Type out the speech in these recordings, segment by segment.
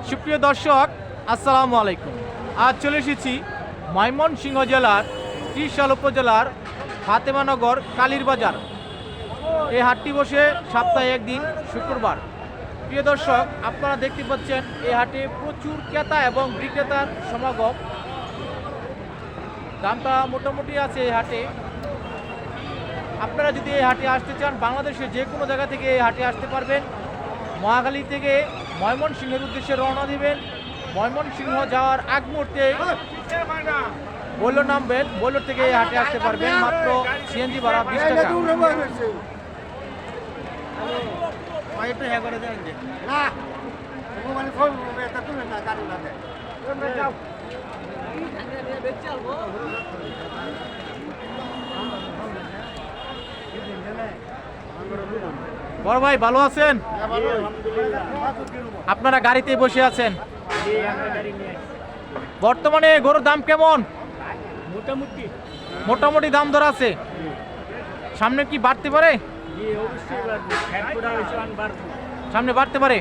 সুপ্রিয় দর্শক, আসসালামু আলাইকুম। আজ চলে এসেছি ময়মনসিংহ জেলার ত্রিশাল উপজেলার ফাতেমানগর কালীর বাজার। এই হাটটি বসে সপ্তাহে একদিন শুক্রবার। প্রিয় দর্শক, আপনারা দেখতে পাচ্ছেন এই হাটে প্রচুর ক্রেতা এবং বিক্রেতার সমাগম। দামটা মোটামুটি আছে এই হাটে। আপনারা যদি এই হাটে আসতে চান, বাংলাদেশের যে কোনো জায়গা থেকে এই হাটে আসতে পারবেন। মহাখালী থেকে ময়মনসিংহের উদ্দেশ্যে রওনা দিবেন। ময়মনসিংহ যাওয়ার আগ মুহূর্তে বৈলোর নামবেন, বৈলোর থেকে এই হাটে আসতে পারবেন মাত্র সিএনজি ভাড়া 20 টাকা। বড় ভাই, ভালো আছেন? আপনারা গাড়িতে বসে আছেন। বর্তমানে গরুর দাম কেমন? মোটামুটি দাম ধরা আছে। সামনে কি বাড়তে পারে? সামনে বাড়তে পারে।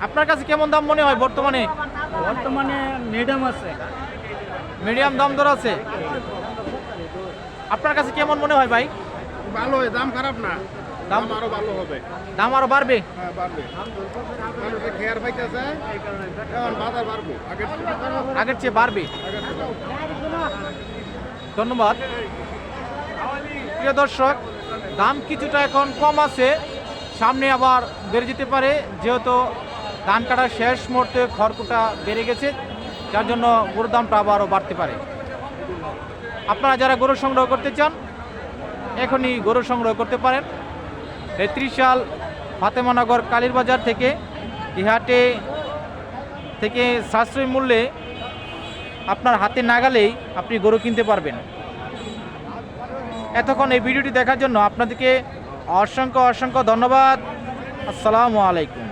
আপনার কাছে কেমন দাম মনে হয় বর্তমানে? মিডিয়াম আছে, মিডিয়াম দাম ধরা আছে। আপনার কাছে কেমন মনে হয় ভাই? ভালো, দাম খারাপ না, দাম আরো ভালো হবে। দাম আরো বাড়বে? হ্যাঁ, বাড়বে। মানুষের খেয়ার পাইতেছে, এখন বাজার বাড়বো, আগের চেয়ে বাড়বে। আগের চেয়ে। ধন্যবাদ। প্রিয় দর্শক, দাম কিছুটা এখন কম আছে, সামনে আবার বেড়ে যেতে পারে, যেহেতু ধান কাটার শেষ মুহূর্তে খড়কুটা বেড়ে গেছে, যার জন্য গরুর দামটা আবারও বাড়তে পারে। আপনারা যারা গরু সংগ্রহ করতে চান, এখনই গরু সংগ্রহ করতে পারেন। এই ত্রিশাল ফাতেমানগর কালীর বাজার থেকে এই হাটে থেকে সাশ্রয়ী মূল্যে আপনার হাতে নাগালেই আপনি গরু কিনতে পারবেন। এতক্ষণ এই ভিডিওটি দেখার জন্য আপনাদেরকে অসংখ্য ধন্যবাদ। আসসালামু আলাইকুম।